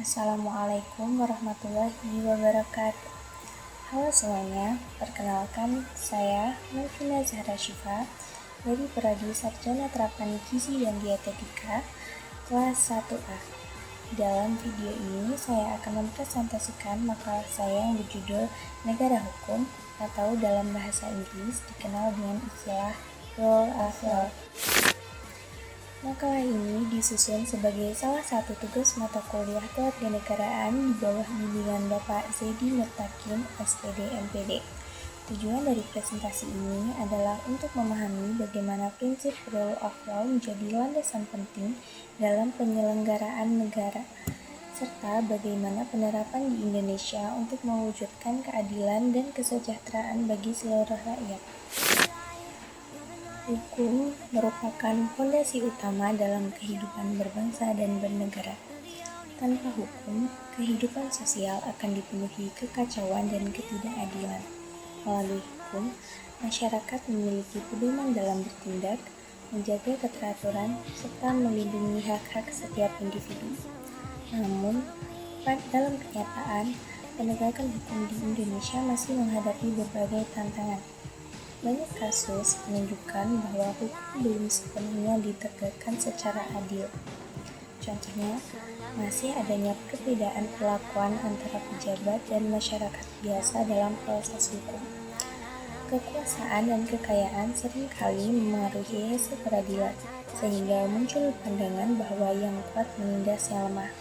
Assalamualaikum warahmatullahi wabarakatuh. Halo semuanya, perkenalkan saya Melvina Zahra Syifa dari Prodi Sarjana Terapan Gizi dan Dietetika kelas 1A. Dalam video ini saya akan mempresentasikan makalah saya yang berjudul Negara Hukum atau dalam bahasa Inggris dikenal dengan istilah Rule of Law. Makalah ini disusun sebagai salah satu tugas mata kuliah kewarganegaraan di bawah bimbingan Bapak Zedi Murtakin, SPD MPD. Tujuan dari presentasi ini adalah untuk memahami bagaimana prinsip rule of law menjadi landasan penting dalam penyelenggaraan negara, serta bagaimana penerapan di Indonesia untuk mewujudkan keadilan dan kesejahteraan bagi seluruh rakyat. Hukum merupakan fondasi utama dalam kehidupan berbangsa dan bernegara. Tanpa hukum, kehidupan sosial akan dipenuhi kekacauan dan ketidakadilan. Melalui hukum, masyarakat memiliki pedoman dalam bertindak, menjaga keteraturan, serta melindungi hak-hak setiap individu. Namun, dalam kenyataan, penegakan hukum di Indonesia masih menghadapi berbagai tantangan. Banyak kasus menunjukkan bahwa hukum belum sepenuhnya ditegakkan secara adil. Contohnya, masih adanya perbedaan perlakuan antara pejabat dan masyarakat biasa dalam proses hukum. Kekuasaan dan kekayaan seringkali memengaruhi hasil peradilan, sehingga muncul pandangan bahwa yang kuat menindas yang lemah.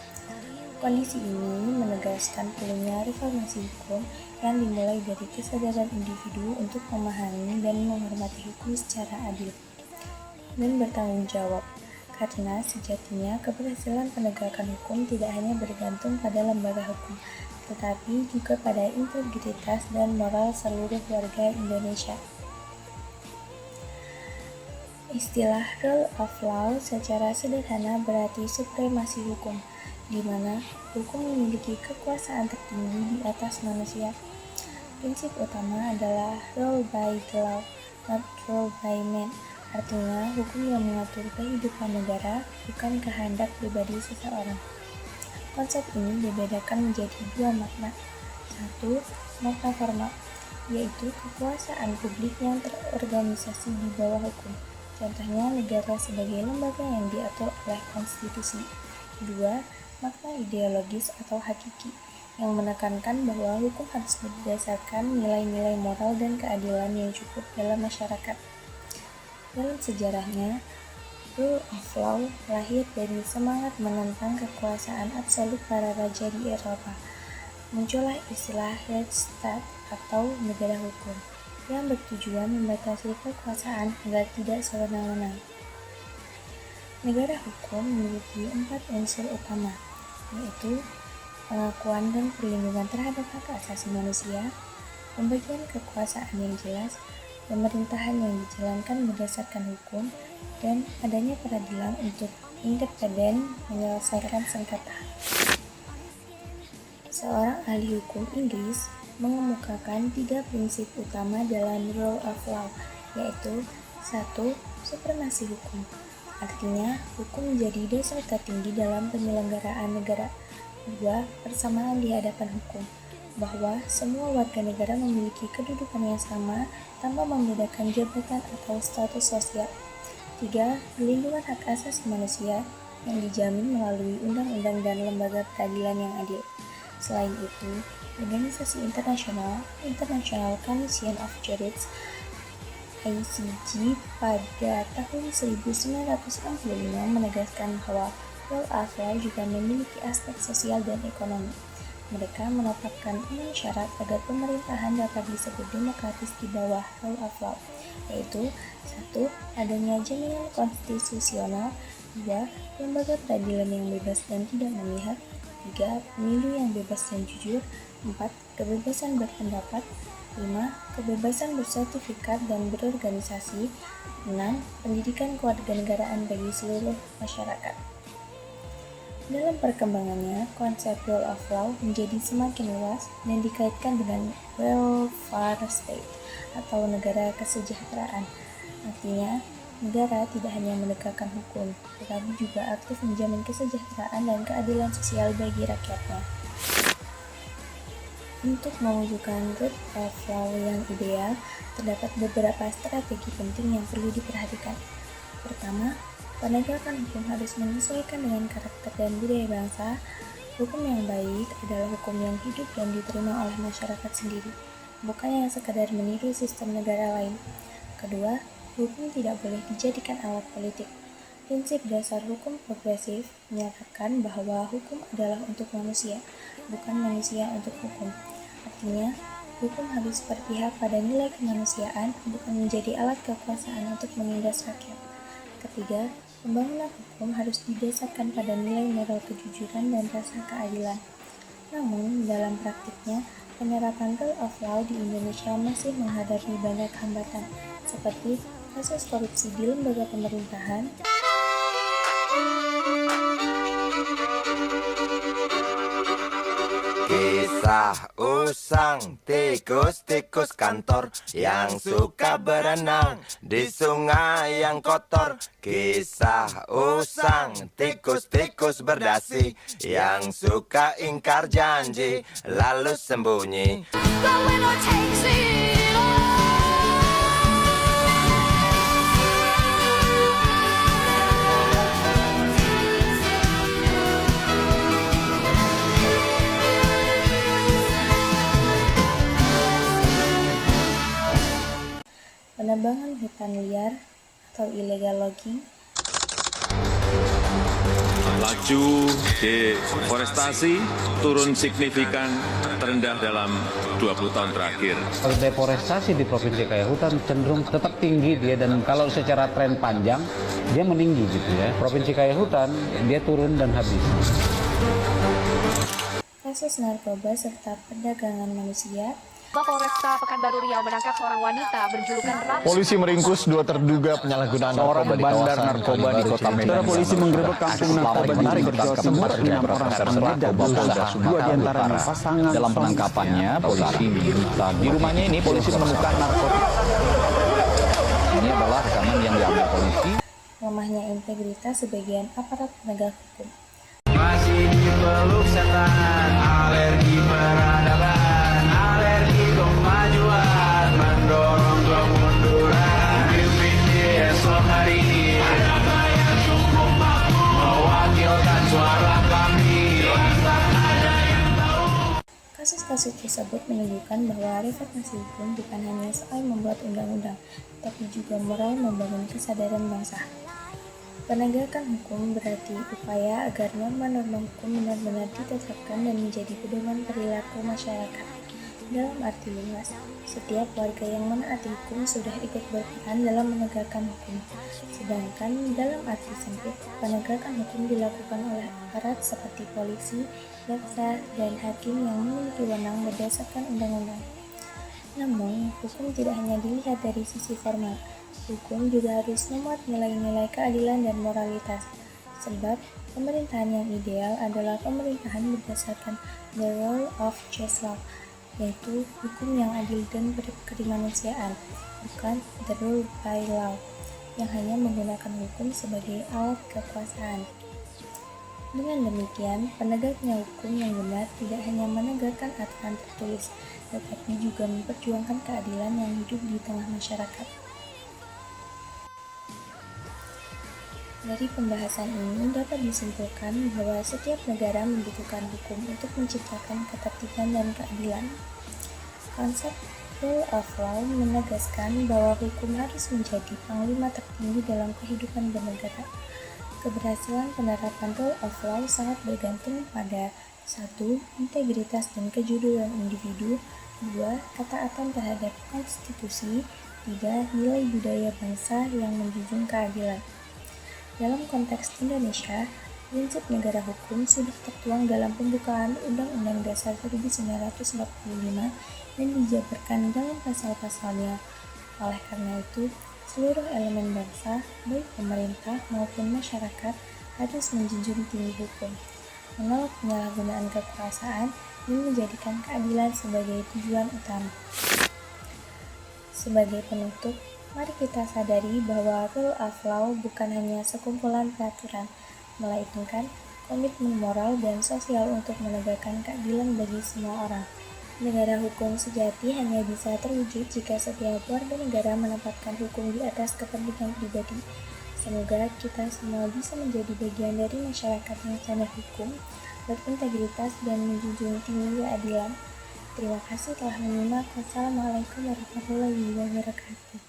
Kondisi ini menegaskan perlunya reformasi hukum yang dimulai dari kesadaran individu untuk memahami dan menghormati hukum secara adil dan bertanggung jawab, karena sejatinya keberhasilan penegakan hukum tidak hanya bergantung pada lembaga hukum, tetapi juga pada integritas dan moral seluruh warga Indonesia. Istilah rule of law secara sederhana berarti supremasi hukum, di mana hukum memiliki kekuasaan tertinggi di atas manusia. Prinsip utama adalah rule by the law, not rule by man. Artinya, hukum yang mengatur kehidupan negara bukan kehendak pribadi seseorang. Konsep ini dibedakan menjadi dua makna. Satu, makna formal, yaitu kekuasaan publik yang terorganisasi di bawah hukum. Contohnya, negara sebagai lembaga yang diatur oleh konstitusi. Dua, makna ideologis atau hakiki, yang menekankan bahwa hukum harus berdasarkan nilai-nilai moral dan keadilan yang cukup dalam masyarakat. Dalam sejarahnya, rule of law lahir dari semangat menentang kekuasaan absolut para raja di Eropa. Muncullah istilah Rechtsstaat atau negara hukum, yang bertujuan membatasi kekuasaan agar tidak sewenang-wenang. Negara hukum memiliki 4 unsur utama, yaitu pengakuan dan perlindungan terhadap hak asasi manusia, pembagian kekuasaan yang jelas, pemerintahan yang dijalankan berdasarkan hukum, dan adanya peradilan untuk independen menyelesaikan sengketa. Seorang ahli hukum Inggris mengemukakan 3 prinsip utama dalam rule of law, yaitu 1. Supremasi hukum. Artinya, hukum menjadi dasar tertinggi dalam penyelenggaraan negara. 2. Persamaan di hadapan hukum, bahwa semua warga negara memiliki kedudukan yang sama tanpa membedakan jabatan atau status sosial. 3. Perlindungan hak asasi manusia yang dijamin melalui undang-undang dan lembaga peradilan yang adil. Selain itu, organisasi internasional, International Commission of Jurists (ICJ) pada tahun 1965 menegaskan bahwa rule of law juga memiliki aspek sosial dan ekonomi. Mereka menetapkan 6 syarat agar pemerintahan dapat disebut demokratis di bawah rule of law, yaitu 1. Adanya jaminan konstitusional, 2. Lembaga peradilan yang bebas dan tidak memihak, 3. Pemilu yang bebas dan jujur, 4. Kebebasan berpendapat, 5. Kebebasan bersertifikat dan berorganisasi, 6. Pendidikan kewarganegaraan bagi seluruh masyarakat. Dalam perkembangannya, konsep rule of law menjadi semakin luas dan dikaitkan dengan welfare state atau negara kesejahteraan. Artinya, Negara tidak hanya menegakkan hukum, tetapi juga aktif menjamin kesejahteraan dan keadilan sosial bagi rakyatnya. Untuk mewujudkan rule of law yang ideal, terdapat beberapa strategi penting yang perlu diperhatikan. Pertama, penegakan hukum harus menyesuaikan dengan karakter dan budaya bangsa. Hukum yang baik adalah hukum yang hidup dan diterima oleh masyarakat sendiri, bukan yang sekadar meniru sistem negara lain. Kedua, hukum tidak boleh dijadikan alat politik. Prinsip dasar hukum progresif menyatakan bahwa hukum adalah untuk manusia, bukan manusia untuk hukum. Artinya, hukum harus berpihak pada nilai kemanusiaan, bukan menjadi alat kekuasaan untuk menindas rakyat. Ketiga, pembangunan hukum harus didasarkan pada nilai moral kejujuran dan rasa keadilan. Namun, dalam praktiknya, penerapan rule of law di Indonesia masih menghadapi banyak hambatan, seperti kasus korupsi di lembaga pemerintahan, kisah usang tikus-tikus kantor yang suka berenang di sungai yang kotor. Kisah usang tikus-tikus berdasi yang suka ingkar janji lalu sembunyi. penebangan hutan liar atau illegal logging, Laju deforestasi turun signifikan terendah dalam 20 tahun terakhir. Kalau deforestasi di Provinsi Kaya Hutan cenderung tetap tinggi dia, dan kalau secara tren panjang dia meninggi gitu ya. Provinsi Kaya Hutan dia turun dan habis. kasus narkoba serta perdagangan manusia, Polresta Pekanbaru Riau menangkap seorang wanita berjulukan Ratu. Polisi meringkus 2 terduga penyalahgunaan Seorang bandar narkoba di Kota Medan. Polisi menggerebek kampung narkoba di Jawa Timur. 6 orang terlibat berusaha. 2 diantaranya pasangan. Dalam penangkapannya, polisi di rumahnya ini polisi menemukan narkotika. Ini adalah rekaman yang diambil polisi. lemahnya integritas sebagian aparat penegak hukum. Masih dipeluk setan, alergi peradaban, alergi kemajuan, mendorong kemunduran. Pimpin di esok hari ini, yang cukup mampu mewakilkan suara kami. Kasus-kasus tersebut menunjukkan bahwa reformasi hukum bukan hanya soal membuat undang-undang, tapi juga moral membangun kesadaran bangsa. Penegakan hukum berarti upaya agar norma-norma hukum benar-benar ditetapkan dan menjadi pedoman perilaku masyarakat. Dalam arti luas, setiap warga yang menaati hukum sudah ikut berperan dalam menegakkan hukum. Sedangkan dalam arti sempit, penegakan hukum dilakukan oleh aparat seperti polisi, jaksa, dan hakim yang memiliki wewenang berdasarkan undang-undang. Namun, hukum tidak hanya dilihat dari sisi formal. Hukum juga harus memuat nilai-nilai keadilan dan moralitas. Sebab, pemerintahan yang ideal adalah pemerintahan berdasarkan the rule of just law, yaitu hukum yang adil dan berkemanusiaan, bukan the rule by law, yang hanya menggunakan hukum sebagai alat kekuasaan. Dengan demikian, penegaknya hukum yang benar tidak hanya menegakkan aturan tertulis, tetapi juga memperjuangkan keadilan yang hidup di tengah masyarakat. Dari pembahasan ini dapat disimpulkan bahwa setiap negara membutuhkan hukum untuk menciptakan ketertiban dan keadilan. Konsep rule of law menegaskan bahwa hukum harus menjadi panglima tertinggi dalam kehidupan bernegara. Keberhasilan penerapan rule of law sangat bergantung pada 1. Integritas dan kejujuran individu, 2. Ketaatan terhadap konstitusi, 3. Nilai budaya bangsa yang menjunjung keadilan. Dalam konteks Indonesia, prinsip negara hukum sudah tertuang dalam pembukaan Undang-Undang Dasar 1945 dan dijabarkan dalam pasal-pasalnya. Oleh karena itu, seluruh elemen bangsa, baik pemerintah maupun masyarakat, harus menjunjung tinggi hukum, menolak penyalahgunaan kekuasaan, dan menjadikan keadilan sebagai tujuan utama. Sebagai penutup, Mari kita sadari bahwa rule of law bukan hanya sekumpulan peraturan, melainkan komitmen moral dan sosial untuk menegakkan keadilan bagi semua orang. Negara hukum sejati hanya bisa terwujud jika setiap warga negara menempatkan hukum di atas kepentingan pribadi. Semoga kita semua bisa menjadi bagian dari masyarakat yang sadar hukum, berintegritas, dan menjunjung tinggi keadilan. Terima kasih telah menyimak. Wassalamualaikum warahmatullahi wabarakatuh.